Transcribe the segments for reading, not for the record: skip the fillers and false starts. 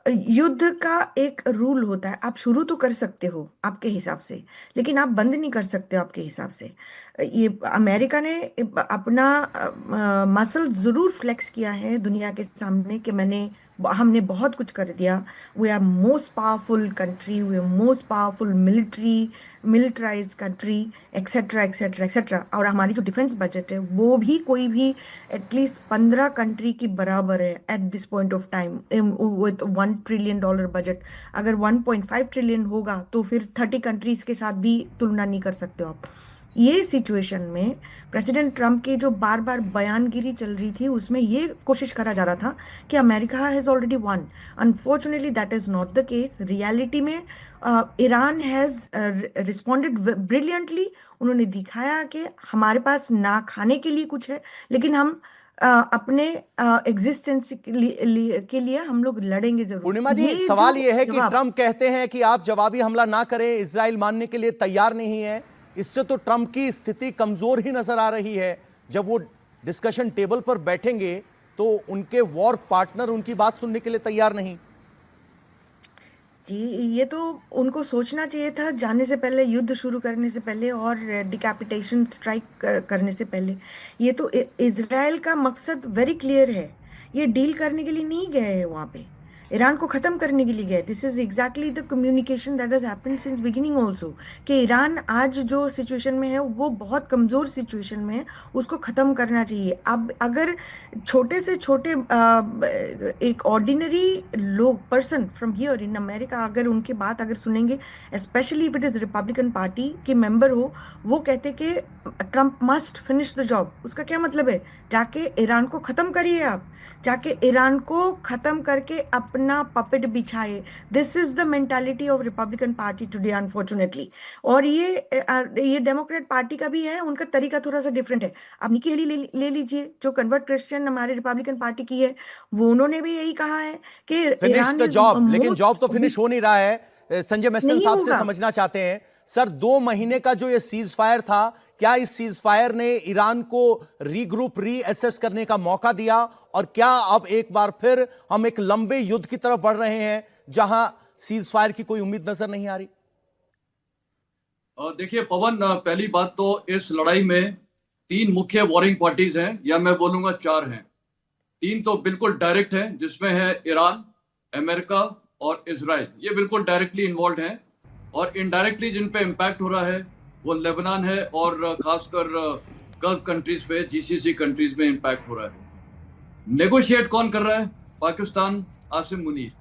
युद्ध का एक रूल होता है, आप शुरू तो कर सकते हो आपके हिसाब से, लेकिन आप बंद नहीं कर सकते हो आपके हिसाब से। ये अमेरिका ने अपना मसल जरूर फ्लेक्स किया है दुनिया के सामने कि हमने बहुत कुछ कर दिया। We are most powerful country, we are most powerful militarise country, etcetera etcetera etcetera. और हमारी जो डिफेंस बजट है वो भी कोई भी एटलीस्ट 15 कंट्री की बराबर है at this point of time, with $1 trillion budget. अगर 1.5 ट्रिलियन होगा तो फिर 30 कंट्रीज के साथ भी तुलना नहीं कर सकते हो आप। ये सिचुएशन में प्रेसिडेंट ट्रम्प की जो बार बार बयानगिरी चल रही थी उसमें ये कोशिश करा जा रहा था कि America has already one. Unfortunately that is not the case. Reality में ईरान हैज रिस्पॉन्डेड ब्रिलियंटली। उन्होंने दिखाया कि हमारे पास ना खाने के लिए कुछ है, लेकिन हम अपने एग्जिस्टेंस के लिए हम लोग लड़ेंगे जरूर। पूर्णिमा जी, ये जो सवाल यह है कि जवाब। ट्रंप कहते हैं कि आप जवाबी हमला ना करें, इजराइल मानने के लिए तैयार नहीं है। इससे तो ट्रंप की स्थिति कमजोर ही नजर आ रही है। जब वो डिस्कशन टेबल पर बैठेंगे तो उनके वॉर पार्टनर उनकी बात सुनने के लिए तैयार नहीं। जी, ये तो उनको सोचना चाहिए था जाने से पहले, युद्ध शुरू करने से पहले और डिकैपिटेशन स्ट्राइक करने से पहले। ये तो इजराइल का मकसद वेरी क्लियर है। ये डील करने के लिए नहीं गए हैं वहाँ पे, ईरान को ख़त्म करने के लिए गए। This is exactly the communication that has happened since beginning also, कि ईरान आज जो सिचुएशन में है वो बहुत कमज़ोर सिचुएशन में है, उसको ख़त्म करना चाहिए। अब अगर छोटे से छोटे एक ऑर्डिनरी लोग, person from here in America, अगर उनकी बात अगर सुनेंगे, specially if it is Republican party के मेंबर हो, वो कहते कि Trump must finish the job. उसका क्या मतलब है? जाके ईरान को ख़त्म करिए आप, जाके ईरान को ख़त्म करके अपना पपेट बिछाए। This is the mentality of Republican party today unfortunately. और ये डेमोक्रेट पार्टी का भी है, उनका तरीका थोड़ा सा डिफरेंट है। अब निकी हेली ले लीजिए, जो कन्वर्ट क्रिश्चियन हमारे रिपब्लिकन पार्टी की है, वो उन्होंने भी यही कहा है कि finish Iran the is job, लेकिन जॉब तो मोस्ट। फिनिश हो नहीं रहा है। संजय मेस्तन नहीं साहब से होगा। समझना चाहते हैं, सर 2 महीने का जो ये सीज फायर था, क्या इस सीज फायर ने ईरान को रीग्रुप रीअसेस करने का मौका दिया? और क्या अब एक बार फिर हम एक लंबे युद्ध की तरफ बढ़ रहे हैं जहां सीज फायर की कोई उम्मीद नजर नहीं आ रही? देखिए पवन, पहली बात तो इस लड़ाई में 3 मुख्य वॉरिंग पार्टीज हैं, या मैं बोलूंगा 4 हैं। 3 तो बिल्कुल डायरेक्ट हैं, जिसमें है ईरान, अमेरिका और इजराइल। ये बिल्कुल डायरेक्टली इन्वॉल्व हैं। और इनडायरेक्टली जिन पे इम्पैक्ट हो रहा है वो लेबनान है, और खासकर गल्फ कंट्रीज पे, जीसीसी कंट्रीज में इम्पैक्ट हो रहा है। नेगोशिएट कौन कर रहा है? पाकिस्तान, आसिम मुनीर।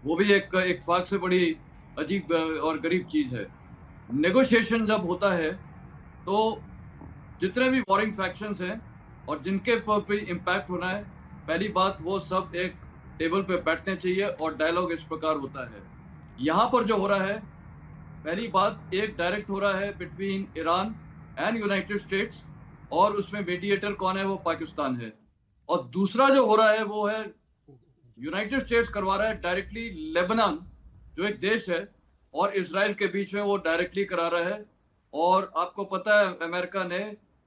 वो भी एक इत्तेफाक से बड़ी अजीब और गरीब चीज है। नेगोशिएशन जब होता है तो जितने भी वॉरिंग फैक्शंस हैं और जिनके पे इम्पैक्ट होना है, पहली बात वो सब एक टेबल पे बैठने चाहिए, और डायलॉग इस प्रकार होता है। यहाँ पर जो हो रहा है, पहली बात एक डायरेक्ट हो रहा है between Iran and United states, और उसमें मीडिएटर कौन है? वो पाकिस्तान है। और दूसरा जो हो रहा है वो है यूनाइटेड स्टेट्स करवा रहा है डायरेक्टली लेबनान, जो एक देश है, और इसराइल के बीच में वो डायरेक्टली करा रहा है। और आपको पता है अमेरिका ने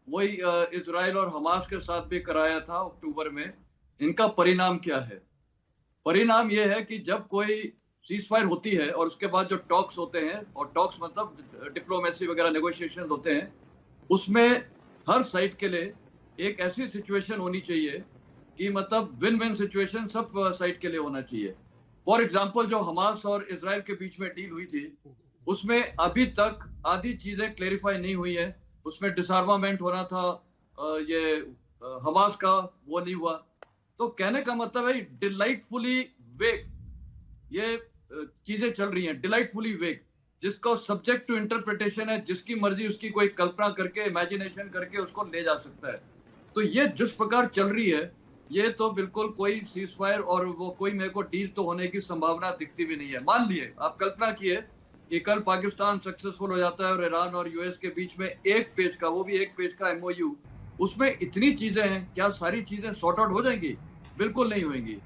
वही इसराइल और हमास के साथ भी कराया था अक्टूबर में। इनका परिणाम क्या है? परिणाम ये है कि जब कोई सीज फायर होती है और उसके बाद जो टॉक्स होते हैं, और टॉक्स मतलब डिप्लोमेसी वगैरह नेगोशिएशन होते हैं, उसमें हर साइड के लिए एक ऐसी सिचुएशन होनी चाहिए कि मतलब विन विन सिचुएशन सब साइड के लिए होना चाहिए। फॉर एग्जांपल, जो हमास और इसराइल के बीच में डील हुई थी, उसमें अभी तक आधी चीजें क्लेरिफाई नहीं हुई है। उसमें डिसआर्मामेंट होना था, ये हमास का, वो नहीं हुआ। तो कहने का मतलब है डिलाइटफुली वेग ये चीजें चल रही हैं, डिलाइटफुली वेग, जिसका सब्जेक्ट टू इंटरप्रिटेशन है। जिसकी मर्जी उसकी कोई कल्पना करके, इमेजिनेशन करके उसको ले जा सकता है। तो ये जिस प्रकार चल रही है, ये तो बिल्कुल कोई सीज फायर और वो कोई मेरे को डील तो होने की संभावना दिखती भी नहीं है। मान लिए, आप कल्पना किए कि कल पाकिस्तान सक्सेसफुल हो जाता है और ईरान और यूएस के बीच में एक पेज का, वो भी एक पेज का एमओयू, उसमें इतनी चीजें हैं, क्या सारी चीजें सॉर्ट आउट हो जाएंगी? बिल्कुल नहीं होंगी।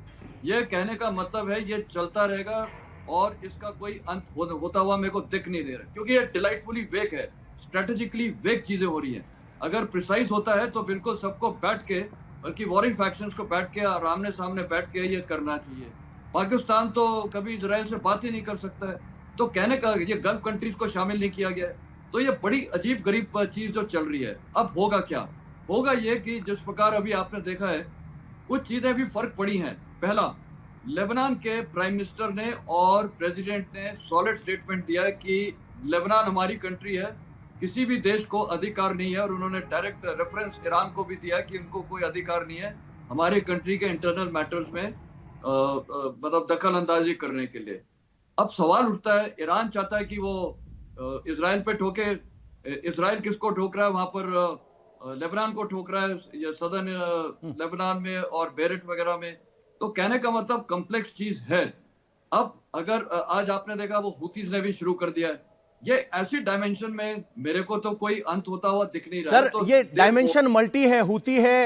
ये कहने का मतलब है ये चलता रहेगा, और इसका कोई अंत होता हुआ मेरे को दिख नहीं दे रहा, क्योंकि ये डिलाइटफुली वेग है, स्ट्रेटेजिकली वेग चीजें हो रही हैं। अगर प्रिसाइज होता है तो बिल्कुल सबको बैठ के, बल्कि वॉरिंग फैक्शंस को बैठ के और आमने सामने बैठ के ये करना चाहिए। पाकिस्तान तो कभी इजराइल से बात ही नहीं कर सकता है, तो कहने का ये गल्फ कंट्रीज को शामिल नहीं किया गया है। तो ये बड़ी अजीब गरीब चीज जो चल रही है। अब होगा क्या? होगा ये कि जिस प्रकार अभी आपने देखा है, कुछ चीजें भी फर्क पड़ी हैं। पहला, लेबनान के प्राइम मिनिस्टर ने और प्रेसिडेंट ने सॉलिड स्टेटमेंट दिया है कि लेबनान हमारी कंट्री है, किसी भी देश को अधिकार नहीं है, और उन्होंने डायरेक्ट रेफरेंस ईरान को भी दिया कि उनको कोई अधिकार नहीं है हमारी कंट्री के इंटरनल मैटर्स में मतलब दखल अंदाजी करने के लिए। अब सवाल उठता है, ईरान चाहता है कि वो इजराइल पे ठोके। इजराइल किसको ठोक रहा है वहां पर? लेबनान को ठोक रहा है, या सदर्न लेबनान में और बेरेट वगैरह में। तो कहने का मतलब कॉम्प्लेक्स चीज है। अब अगर आज आपने देखा वो हुतीज ने भी शुरू कर दिया है, ये ऐसी डायमेंशन में मेरे को तो कोई अंत होता हुआ दिख नहीं रहा है। सर तो ये डायमेंशन मल्टी है, हुती है,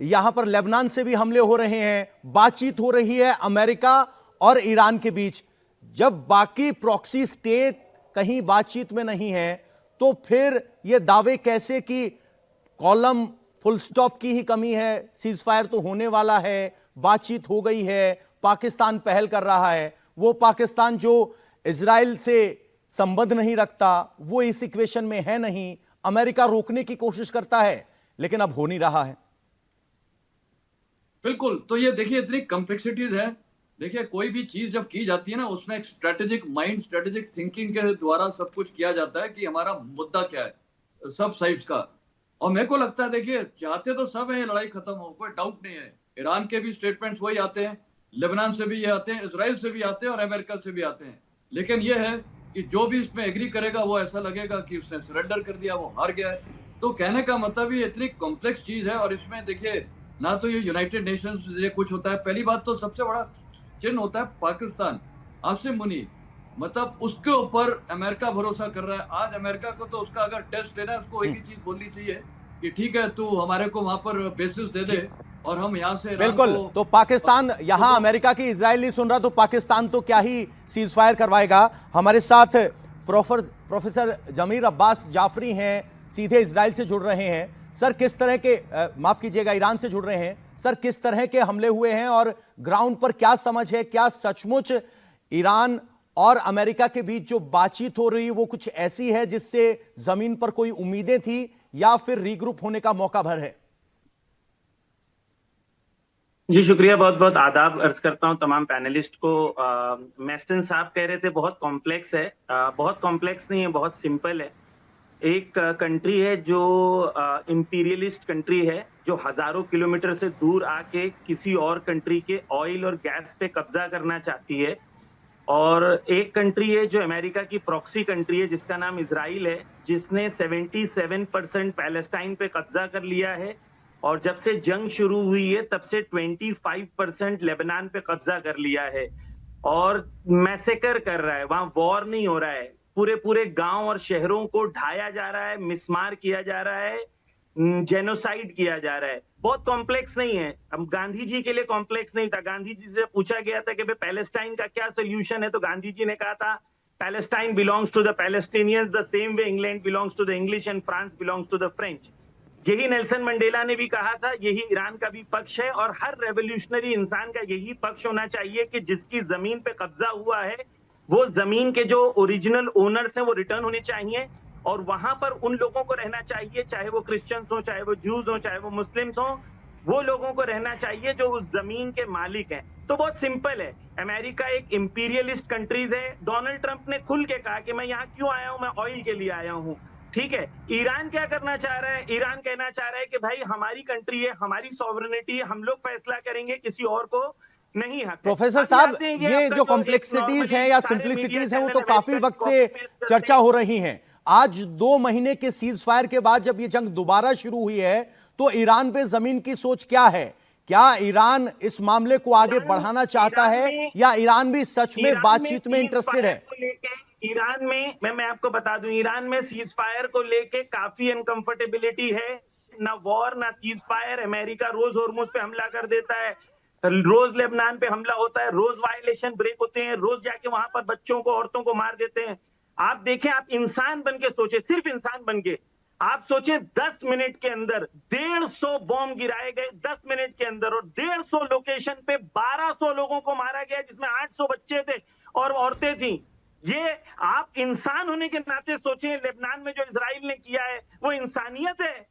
यहां पर लेबनान से भी हमले हो रहे हैं, बातचीत हो रही है अमेरिका और ईरान के बीच। जब बाकी प्रॉक्सी स्टेट कहीं बातचीत में नहीं है, तो फिर ये दावे कैसे कि कॉलम फुल स्टॉप की ही कमी है, सीज फायर तो होने वाला है, बातचीत हो गई है, पाकिस्तान पहल कर रहा है। वो पाकिस्तान जो इजराइल से संबंध नहीं रखता, वो इस इक्वेशन में है नहीं। अमेरिका रोकने की कोशिश करता है, लेकिन अब हो नहीं रहा है। बिल्कुल। तो ये देखिए इतनी कॉम्प्लेक्सिटीज है। देखिए कोई भी चीज जब की जाती है ना, उसमें एक स्ट्रेटेजिक माइंड, स्ट्रेटेजिक थिंकिंग के द्वारा सब कुछ किया जाता है कि हमारा मुद्दा क्या है सब साइड्स का। और मेरे को लगता है, देखिए चाहते तो सब है लड़ाई खत्म हो, कोई डाउट नहीं है। ईरान के भी स्टेटमेंट्स वही आते हैं, लेबनान से भी ये आते हैं, इजराइल से भी आते हैं और अमेरिका से भी आते हैं। लेकिन ये है कि जो भी इसमें एग्री करेगा वो ऐसा लगेगा कि उसने सरेंडर कर दिया, वो हार गया है। तो कहने का मतलब ये इतनी कॉम्प्लेक्स चीज है। और इसमें देखिए ना तो ये यूनाइटेड नेशंस ये कुछ होता है। पहली बात तो सबसे बड़ा चिन्ह होता है पाकिस्तान, आसिम मुनी, मतलब उसके ऊपर अमेरिका भरोसा कर रहा है। आज अमेरिका को तो उसका अगर टेस्ट लेना है, उसको एक ही चीज बोलनी चाहिए कि ठीक है तू हमारे को वहां पर बेसिस दे दे और हम यहां से बिल्कुल। तो पाकिस्तान यहां अमेरिका की इजराइल नहीं सुन रहा, तो पाकिस्तान तो क्या ही सीज फायर करवाएगा। हमारे साथ प्रोफेसर जमीर अब्बास जाफरी हैं, सीधे इजराइल से जुड़ रहे हैं। सर किस तरह के माफ कीजिएगा, ईरान से जुड़ रहे हैं। सर किस तरह के हमले हुए हैं और ग्राउंड पर क्या समझ है? क्या सचमुच ईरान और अमेरिका के बीच जो बातचीत हो रही है वो कुछ ऐसी है जिससे जमीन पर कोई उम्मीदें थी, या फिर रीग्रुप होने का मौका भर है? जी शुक्रिया, बहुत बहुत आदाब अर्ज करता हूं तमाम पैनलिस्ट को। मेस्टन साहब कह रहे थे बहुत कॉम्प्लेक्स है। बहुत कॉम्प्लेक्स नहीं है, बहुत सिंपल है। एक कंट्री है जो इंपीरियलिस्ट कंट्री है, जो हजारों किलोमीटर से दूर आके किसी और कंट्री के ऑयल और गैस पे कब्जा करना चाहती है। और एक कंट्री है जो अमेरिका की प्रॉक्सी कंट्री है, जिसका नाम इजराइल है, जिसने 77% पैलेस्टाइन पे कब्जा कर लिया है। और जब से जंग शुरू हुई है तब से 25% लेबनान पे कब्जा कर लिया है और मैसेकर कर रहा है। वहां वॉर नहीं हो रहा है, पूरे पूरे गांव और शहरों को ढाया जा रहा है, मिसमार किया जा रहा है, जेनोसाइड किया जा रहा है। बहुत कॉम्प्लेक्स नहीं है। अब गांधी जी के लिए कॉम्प्लेक्स नहीं था। गांधी जी से पूछा गया था कि भाई पैलेस्टाइन का क्या सोल्यूशन है, तो गांधी जी ने कहा था Palestine belongs to the Palestinians the same way England belongs to the English and France belongs to the French. यही नेल्सन मंडेला ने भी कहा था, यही ईरान का भी पक्ष है। और हर रेवोल्यूशनरी इंसान का यही पक्ष होना चाहिए कि जिसकी जमीन पे कब्जा हुआ है वो जमीन के जो ओरिजिनल ओनर्स हैं वो रिटर्न होने चाहिए और वहां पर उन लोगों को रहना चाहिए, चाहे वो क्रिश्चियंस हो, चाहे वो ज्यूज हो, चाहे वो मुस्लिम्स हो, वो लोगों को रहना चाहिए जो उस जमीन के मालिक हैं। तो बहुत सिंपल है। अमेरिका एक इंपीरियलिस्ट कंट्रीज है। डोनाल्ड ट्रंप ने खुल के कहा कि मैं यहाँ क्यों आया हूं, मैं ऑयल के लिए आया हूं। ठीक है, ईरान क्या करना चाह रहा है? ईरान कहना चाह रहा है कि भाई हमारी कंट्री है, हमारी सॉवरेनिटी है, हम लोग फैसला करेंगे, किसी और को नहीं हक। प्रोफेसर साहब, ये जो कॉम्प्लेक्सिटीज हैं या सिंप्लिसिटीज हैं वो तो काफी वक्त से चर्चा हो रही हैं। आज 2 महीने के सीज फायर के बाद जब ये जंग दोबारा शुरू हुई है, तो ईरान पे जमीन की सोच क्या है? क्या ईरान इस मामले को आगे बढ़ाना चाहता है, या ईरान भी सच में बातचीत में इंटरेस्टेड है? ईरान में मैं आपको बता दूं, ईरान में सीज फायर को लेके काफी अनकंफर्टेबिलिटी है। ना वॉर ना सीज फायर। अमेरिका रोज होर्मुज पे हमला कर देता है, रोज लेबनान पे हमला होता है, रोज वायलेशन ब्रेक होते हैं, रोज जाके वहां पर बच्चों को, औरतों को मार देते हैं। आप देखें, आप इंसान बन के सोचे, सिर्फ इंसान बन के, आप सोचिए 10 मिनट के अंदर 150 बॉम्ब गिराए गए 10 मिनट के अंदर, और 150 लोकेशन पे 1200 लोगों को मारा गया, जिसमें 800 बच्चे थे और औरतें थी। ये आप इंसान होने के नाते सोचें, लेबनान में जो इजराइल ने किया है वो इंसानियत है?